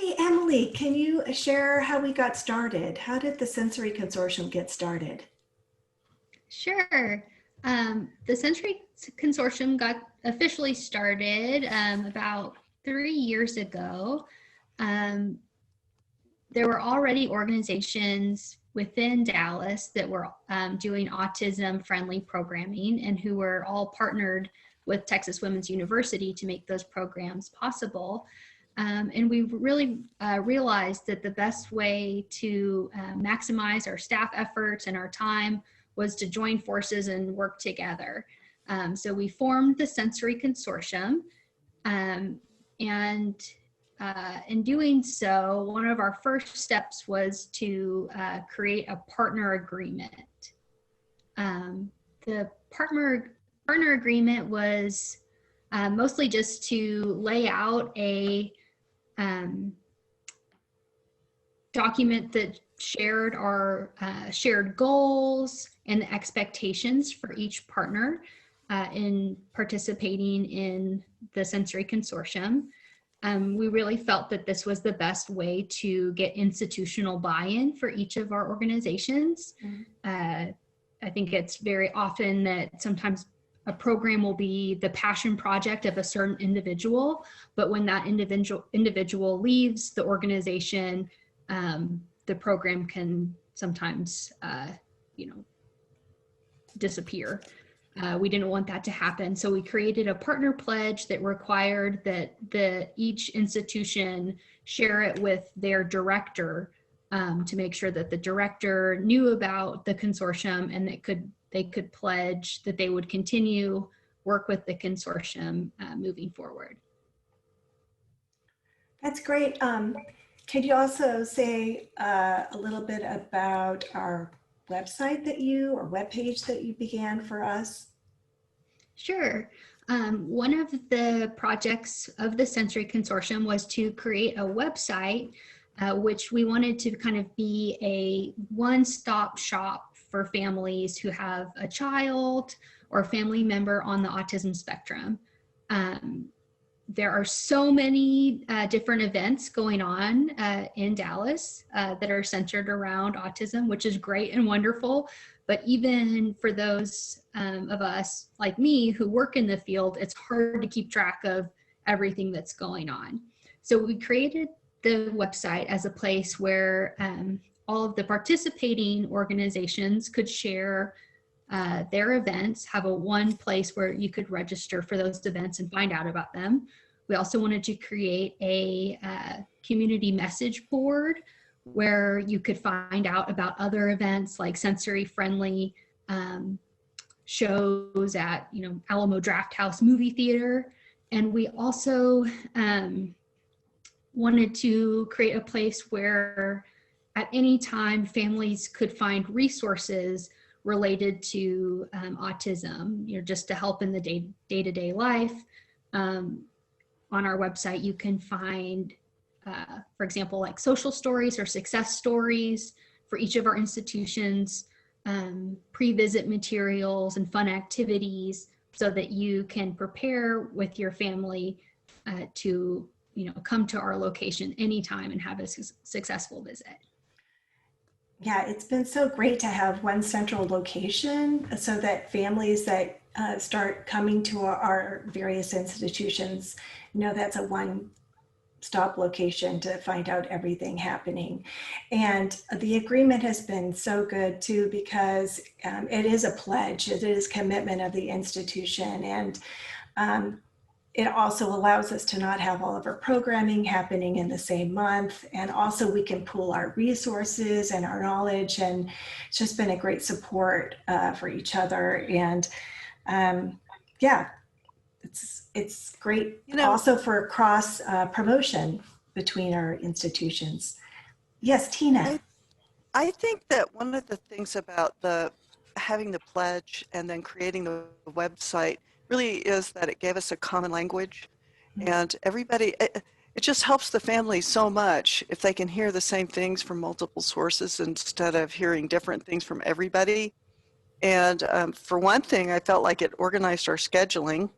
Hey, Emily, can you share how we got started? How did the Sensory Consortium get started? Sure. The Sensory Consortium got officially started about 3 years ago. Um, there were already organizations within Dallas that were doing autism friendly programming and who were all partnered with Texas Women's University to make those programs possible. And we really realized that the best way to maximize our staff efforts and our time was to join forces and work together. So we formed the Sensory Consortium, and in doing so, one of our first steps was to create a partner agreement. The partner agreement was mostly just to lay out a document that shared our shared goals and expectations for each partner in participating in the Sensory Consortium. We really felt that this was the best way to get institutional buy-in for each of our organizations. I think it's very often that sometimes a program will be the passion project of a certain individual, but when that individual leaves the organization, the program can sometimes, disappear. We didn't want that to happen. So we created a partner pledge that required that each institution share it with their director to make sure that the director knew about the consortium and they could pledge that they would continue work with the consortium moving forward. That's great. Could you also say a little bit about our website or webpage that you began for us? Sure. One of the projects of the Sensory Consortium was to create a website, which we wanted to kind of be a one-stop shop for families who have a child or a family member on the autism spectrum. There are so many different events going on in Dallas that are centered around autism, which is great and wonderful. But even for those of us like me who work in the field, it's hard to keep track of everything that's going on. So we created the website as a place where all of the participating organizations could share their events, have one place where you could register for those events and find out about them. We also wanted to create a community message board where you could find out about other events like sensory friendly shows at Alamo Drafthouse movie theater. And we also wanted to create a place where at any time families could find resources related to autism, just to help in the day-to-day life. On our website, you can find, for example, like social stories or success stories for each of our institutions, pre-visit materials and fun activities so that you can prepare with your family to come to our location anytime and have a successful visit. Yeah, it's been so great to have one central location so that families that start coming to our various institutions know that's a one-stop location to find out everything happening. And the agreement has been so good too, because it is a pledge, it is commitment of the institution. And it also allows us to not have all of our programming happening in the same month. And also we can pool our resources and our knowledge. And it's just been a great support for each other. And yeah, it's great also for cross promotion between our institutions. Yes, Tina. I think that one of the things about having the pledge and then creating the website really is that it gave us a common language, and everybody, it just helps the family so much if they can hear the same things from multiple sources instead of hearing different things from everybody. And for one thing, I felt like it organized our scheduling.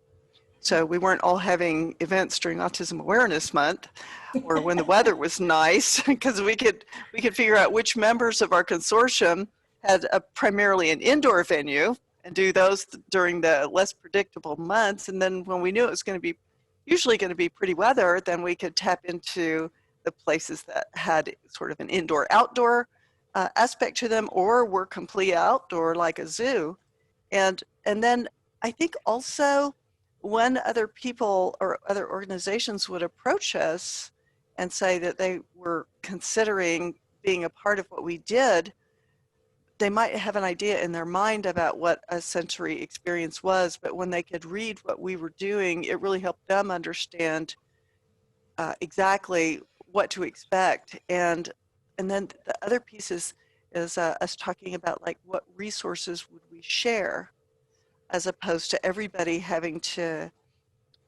So we weren't all having events during Autism Awareness Month or when the weather was nice, because we could figure out which members of our consortium had primarily an indoor venue and do those during the less predictable months. And then when we knew it was going to be usually going to be pretty weather, then we could tap into the places that had sort of an indoor-outdoor aspect to them, or were complete outdoor like a zoo. And then I think also when other people or other organizations would approach us and say that they were considering being a part of what we did, they might have an idea in their mind about what a sensory experience was, but when they could read what we were doing, it really helped them understand exactly what to expect. And then the other piece is us talking about like what resources would we share, as opposed to everybody having to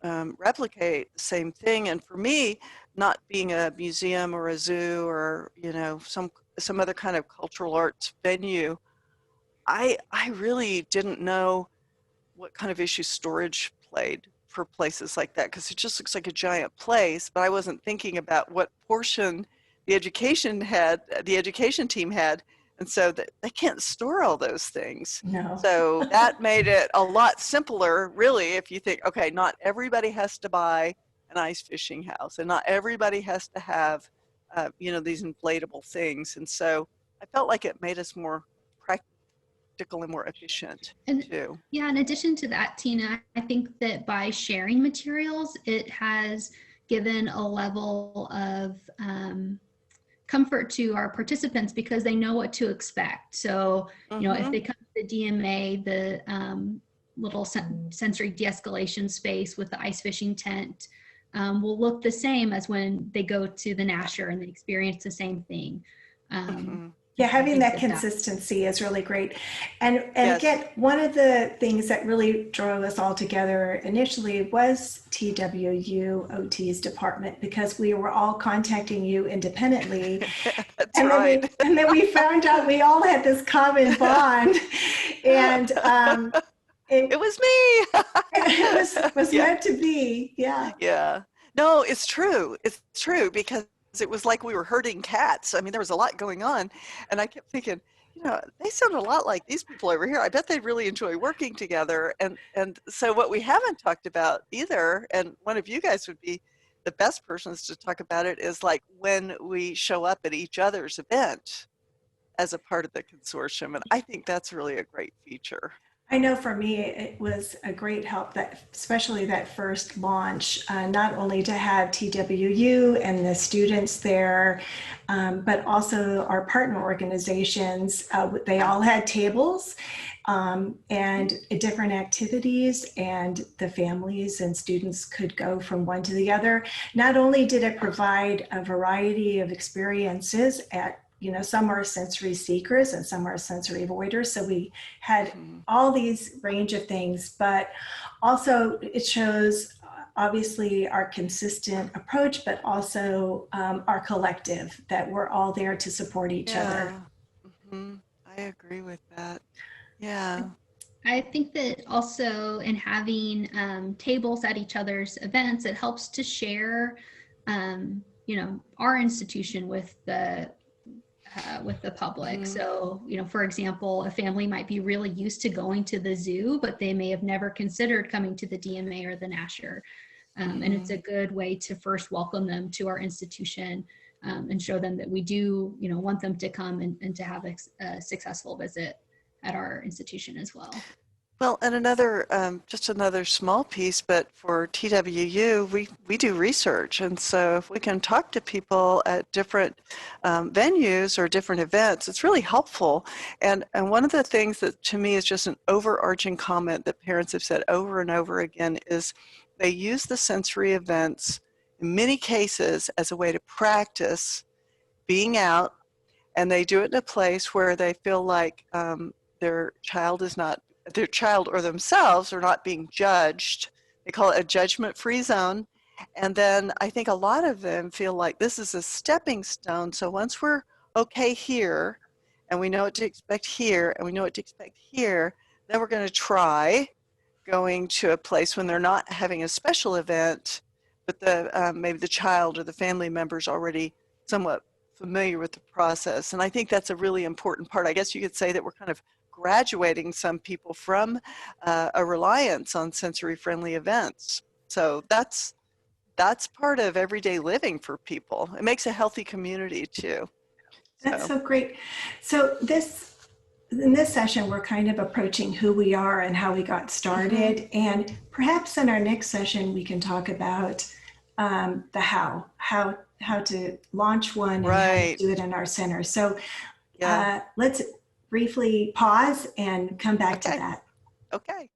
replicate the same thing. And for me, not being a museum or a zoo or some other kind of cultural arts venue, I really didn't know what kind of issues storage played for places like that, because it just looks like a giant place, but I wasn't thinking about what portion the education team had, and so that they can't store all those things. No. So that made it a lot simpler, really, if you think, okay, not everybody has to buy an ice fishing house, and not everybody has to have, these inflatable things. And so I felt like it made us more practical and more efficient And too. yeah, in addition to that, Tina, I think that by sharing materials, it has given a level of comfort to our participants because they know what to expect. So, if they come to the DMA, the little sensory de-escalation space with the ice fishing tent will look the same as when they go to the Nasher and they experience the same thing. Yeah, having that consistency is really great. And Yes. again, one of the things that really drove us all together initially was TWU OT's department, because we were all contacting you independently. That's and right. and then we found out we all had this common bond. And it was me. it was meant to be. Yeah. Yeah. No, it's true. It's true, because it was like we were herding cats. I mean, there was a lot going on, and I kept thinking, they sound a lot like these people over here. I bet they'd really enjoy working together. And so what we haven't talked about either, and one of you guys would be the best persons to talk about it, is like when we show up at each other's event as a part of the consortium. And I think that's really a great feature. I know for me, it was a great help, that especially that first launch, not only to have TWU and the students there, but also our partner organizations. They all had tables and different activities, and the families and students could go from one to the other. Not only did it provide a variety of experiences at some are sensory seekers and some are sensory avoiders. So we had all these range of things, but also it shows obviously our consistent approach, but also our collective, that we're all there to support each other. I agree with that. Yeah. I think that also in having tables at each other's events, it helps to share, our institution with the public. So, for example, a family might be really used to going to the zoo, but they may have never considered coming to the DMA or the Nasher. And it's a good way to first welcome them to our institution and show them that we do, want them to come and to have a successful visit at our institution as well. Well, and just another small piece, but for TWU, we do research. And so if we can talk to people at different venues or different events, it's really helpful. And one of the things that to me is just an overarching comment that parents have said over and over again is they use the sensory events in many cases as a way to practice being out, and they do it in a place where they feel like their child or themselves are not being judged. They call it a judgment-free zone. And then I think a lot of them feel like this is a stepping stone. So once we're okay here, and we know what to expect here, and we know what to expect here, then we're going to try, going to a place when they're not having a special event, but the maybe the child or the family member's already somewhat familiar with the process. And I think that's a really important part. I guess you could say that we're kind of graduating some people from a reliance on sensory-friendly events. So that's part of everyday living for people. It makes a healthy community too. That's So, so great. So in this session, we're kind of approaching who we are and how we got started. And perhaps in our next session, we can talk about the how to launch one and how to right. do it in our center. So Yeah. let's briefly pause and come back to Okay. that. Okay.